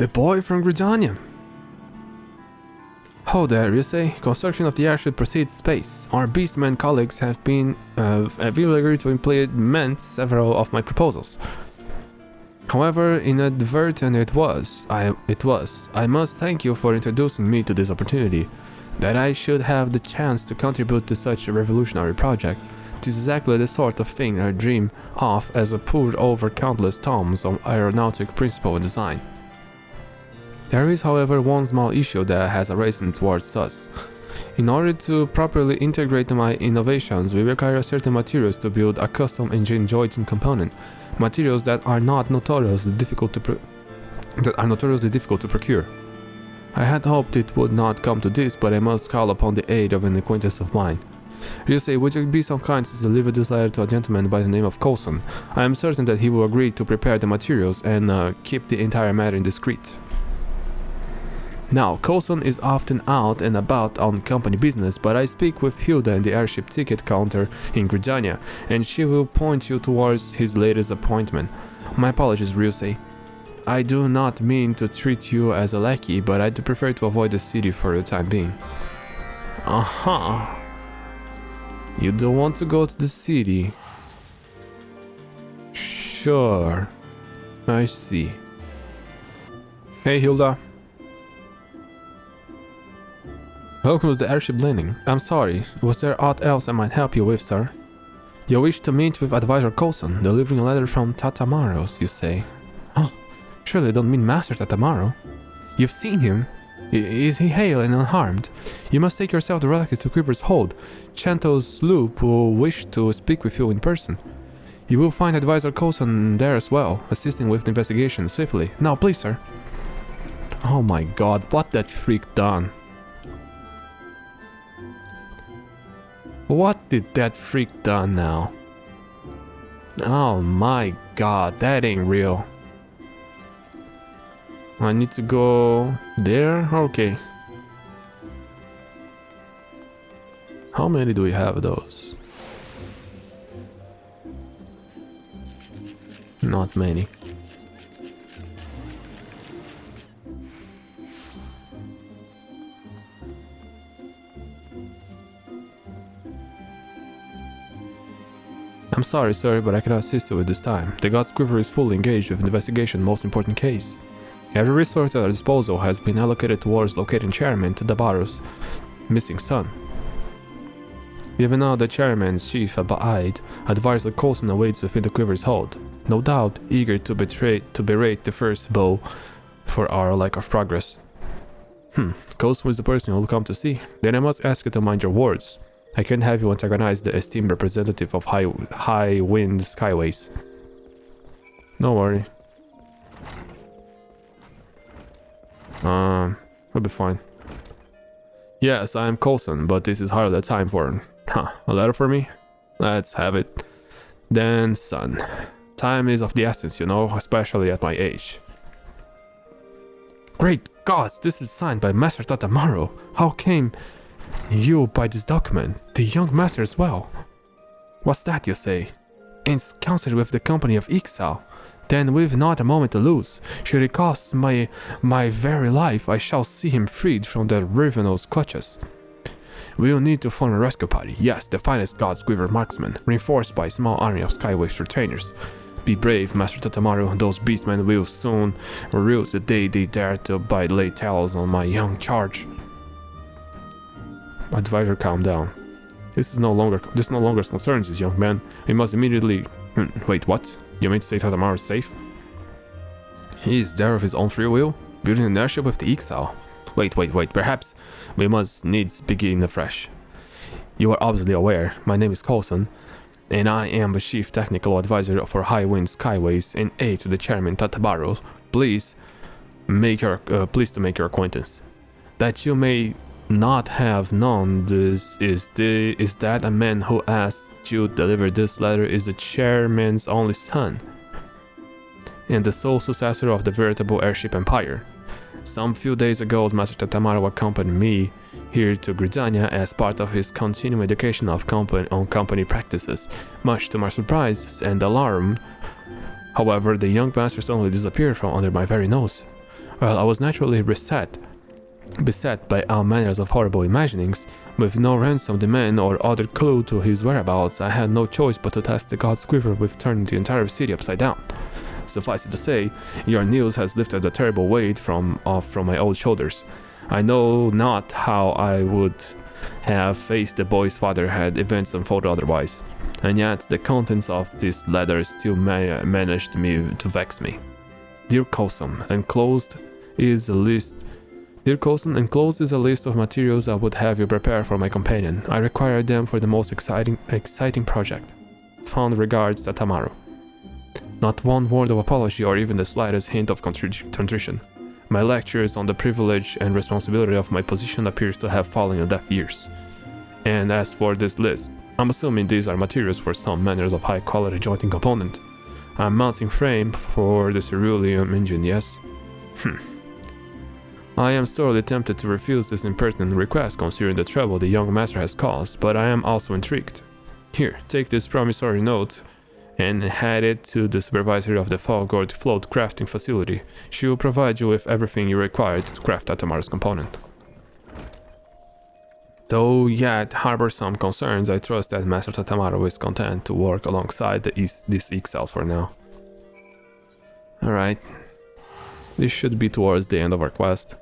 The boy from Gridania. Ho there, you say? Construction of the airship proceeds space. Our beastmen colleagues have agreed to implement several of my proposals. However inadvertent it was. I must thank you for introducing me to this opportunity. That I should have the chance to contribute to such a revolutionary project. It is exactly the sort of thing I dream of as I pored over countless tomes on aeronautic principle and design. There is, however, one small issue that has arisen towards us. In order to properly integrate my innovations, we require certain materials to build a custom engine jointing component. Materials that are notoriously difficult to procure. I had hoped it would not come to this, but I must call upon the aid of an acquaintance of mine. Ryusei, would you be so kind to deliver this letter to a gentleman by the name of Coulson? I am certain that he will agree to prepare the materials and keep the entire matter discreet. Now, Coulson is often out and about on company business, but I speak with Hilda in the airship ticket counter in Gridania, and she will point you towards his latest appointment. My apologies, Ryusei. I do not mean to treat you as a lackey, but I do prefer to avoid the city for the time being. Aha! You don't want to go to the city? Sure. I see. Hey, Hilda. Welcome to the airship landing. I'm sorry, was there aught else I might help you with, sir? You wish to meet with Advisor Coulson, delivering a letter from Tatamaros, you say? Oh, surely you don't mean Master Tatamaro. You've seen him. Is he hale and unharmed? You must take yourself directly to Quiver's Hold. Chanto's sloop will wish to speak with you in person. You will find Advisor Coulson there as well, assisting with the investigation swiftly. Now, please, sir. Oh my god, what that freak done? What did that freak done now? Oh my god, that ain't real. I need to go there? Okay. How many do we have of those? Not many. I'm sorry, sir, but I cannot assist you with this time. The God's Quiver is fully engaged with the investigation most important case. Every resource at our disposal has been allocated towards locating Chairman Tadabaru's missing son. Even now, the Chairman's chief Abide, Advisor Coulson awaits within the Quiver's hold, no doubt eager to berate the first bow for our lack of progress. Coulson is the person you'll come to see. Then I must ask you to mind your words. I can't have you antagonize the esteemed representative of high wind skyways. Don't worry. We'll be fine. Yes, I am Coulson, but this is hardly the time for a letter for me? Let's have it. Then, son. Time is of the essence, you know, especially at my age. Great gods, this is signed by Master Tatamaro. How came you by this document? The young master as well. What's that, you say? In concert with the company of Ixals. Then we've not a moment to lose. Should it cost my very life, I shall see him freed from the ravenous clutches. We'll need to form a rescue party. Yes, the finest God's Quiver marksmen, reinforced by a small army of Skywaves retainers. Be brave, Master Tatamaru. Those beastmen will soon rue the day they dare to bite lay tales on my young charge. Advisor, calm down. This no longer concerns us, young man. We must immediately... Wait, what? You mean to say Tatamaru is safe? He is there of his own free will, building an airship with the Ixals. Wait, perhaps we must needs begin afresh. You are obviously aware, my name is Coulson, and I am the chief technical advisor for High Wind Skyways and aide to the chairman Tatamaru. Pleased to make your acquaintance. That you may not have known this is that a man who asked you to deliver this letter is the chairman's only son and the sole successor of the veritable airship empire. Some few days ago, Master Tatamaru accompanied me here to Gridania as part of his continuing education on company practices. Much to my surprise and alarm, however, the young master suddenly disappeared from under my very nose. Well, I was naturally beset by all manners of horrible imaginings. With no ransom demand or other clue to his whereabouts, I had no choice but to test the god's quiver with turning the entire city upside down. Suffice it to say, your news has lifted a terrible weight from my old shoulders. I know not how I would have faced the boy's father had events unfolded otherwise, and yet the contents of this letter still managed to vex me. Dear Coulson, enclosed is a list of materials I would have you prepare for my companion. I require them for the most exciting project. Fond regards, Tatamaru. Not one word of apology or even the slightest hint of contrition. My lectures on the privilege and responsibility of my position appears to have fallen on deaf ears. And as for this list, I'm assuming these are materials for some manners of high-quality jointing component. A mounting frame for the cerulean engine, yes? I am thoroughly tempted to refuse this impertinent request considering the trouble the young master has caused, but I am also intrigued. Here, take this promissory note and hand it to the supervisor of the Falgord float crafting facility. She will provide you with everything you require to craft Tatamaru's component. Though yet harbor some concerns, I trust that Master Tatamaru is content to work alongside these Ixals for now. Alright. This should be towards the end of our quest.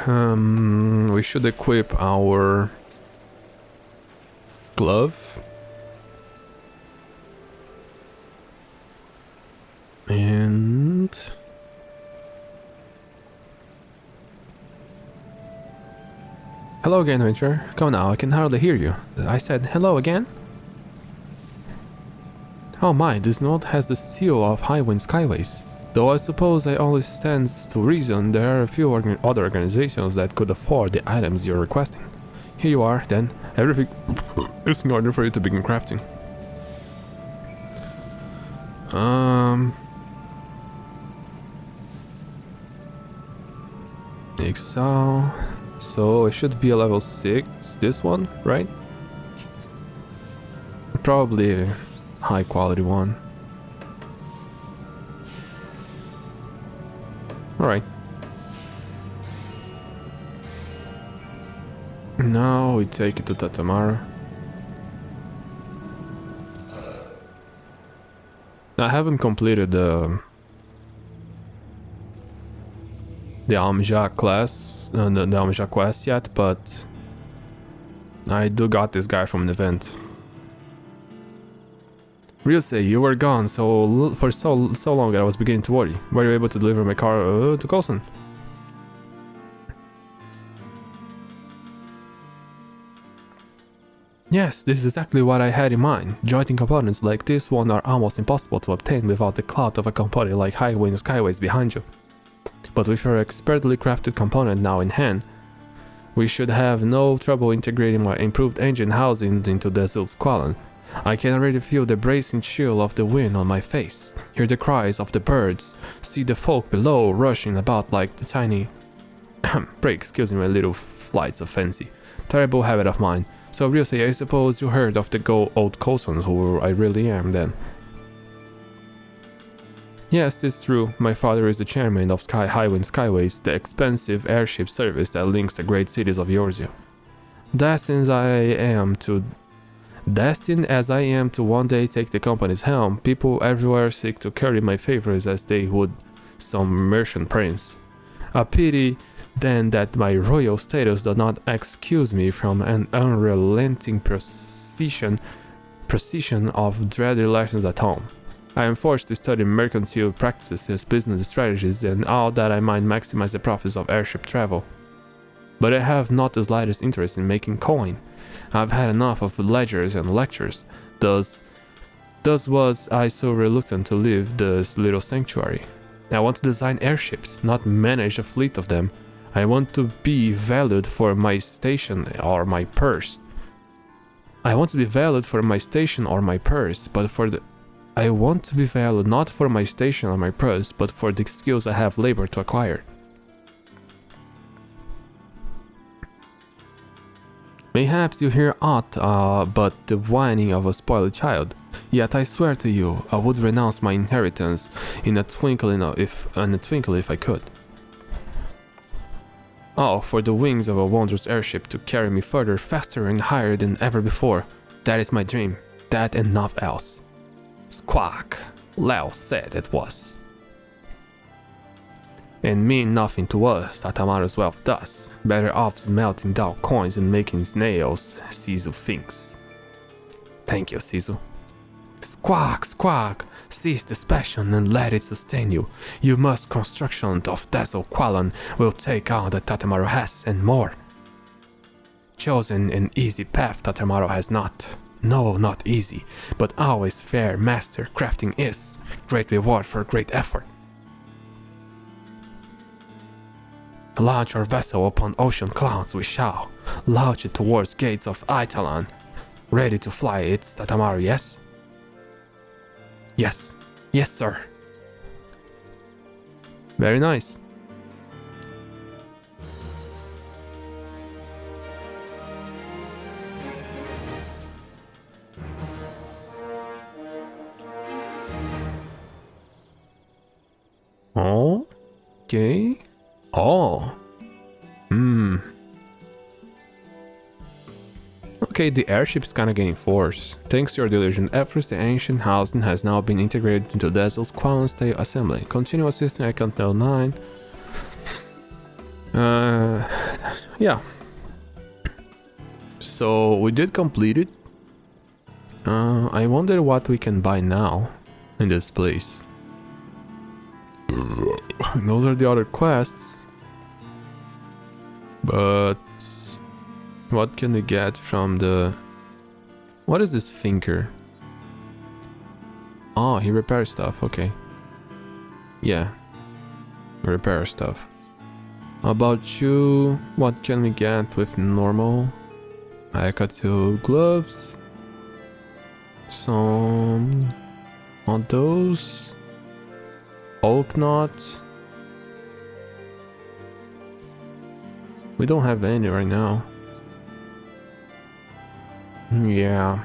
We should equip our glove. And hello again, Winter. Come now, I can hardly hear you. I said hello again? Oh my, this note has the seal of Highwind Skyways. Though I suppose it only stands to reason there are a few other organizations that could afford the items you're requesting. Here you are, then. Everything is in order for you to begin crafting. Ixal. So it should be a level 6, this one, right? Probably a high quality one. Alright. Now we take it to Tatamaru. I haven't completed the Almja class, the Almja quest yet, but I do got this guy from an event. Ryusei, you were gone for so long that I was beginning to worry. Were you able to deliver my car to Coulson? Yes, this is exactly what I had in mind. Jointing components like this one are almost impossible to obtain without the clout of a component like Highwind Skyways behind you. But with your expertly crafted component now in hand, we should have no trouble integrating my improved engine housing into the Ixals Squalene. I can already feel the bracing chill of the wind on my face, hear the cries of the birds, see the folk below rushing about like the tiny... excuse me, my little flights of fancy. Terrible habit of mine. So Ryusei, I suppose you heard of the old Coulsons, who I really am then. Yes, this is true. My father is the chairman of Highwind Skyways, the expensive airship service that links the great cities of Eorzea. Destined as I am to one day take the company's helm, people everywhere seek to curry my favors as they would some merchant prince. A pity then that my royal status does not excuse me from an unrelenting precision of dreaded lessons at home. I am forced to study mercantile practices, business strategies, and all that I might maximize the profits of airship travel. But I have not the slightest interest in making coin. I've had enough of ledgers and lectures. Thus was I so reluctant to leave this little sanctuary. I want to design airships, not manage a fleet of them. I want to be valued for my station or my purse. I want to be valued for my station or my purse, but I want to be valued not for my station or my purse, but for the skills I have labored to acquire. Mayhaps you hear aught but the whining of a spoiled child. Yet I swear to you, I would renounce my inheritance in a twinkle if I could. Oh, for the wings of a wondrous airship to carry me further, faster and higher than ever before. That is my dream. That and nothing else. Squawk, Lao said it was. And mean nothing to us, Tatamaru's wealth does. Better off smelting down coins and making snails, Sisu thinks. Thank you, Sisu. Squawk, squawk, cease this passion and let it sustain you. You must construction of Dazzle Qualan will take on that Tatamaru has and more. Chosen an easy path Tatamaru has not. No, not easy, but always fair master crafting is. Great reward for great effort. Launch our vessel upon ocean clouds we shall. Launch it towards gates of Italan. Ready to fly it's Tatamaru, yes? Yes. Yes, sir. Very nice. Oh, okay. Oh. Okay, the airship's kinda gaining force. Thanks to your diligent efforts, the ancient housing has now been integrated into Dazzle's Qualan Stay assembly. Continue assisting Account 9. Yeah. So we did complete it. I wonder what we can buy now in this place. Those are the other quests. But what can we get from the... What is this thinker? Oh, he repairs stuff, okay. Yeah. Repair stuff. About you, what can we get with normal? I got 2 gloves. Some... on those. Oak knot. We don't have any right now. Yeah.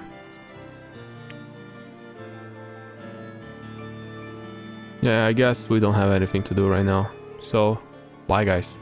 Yeah, I guess we don't have anything to do right now. So, bye guys.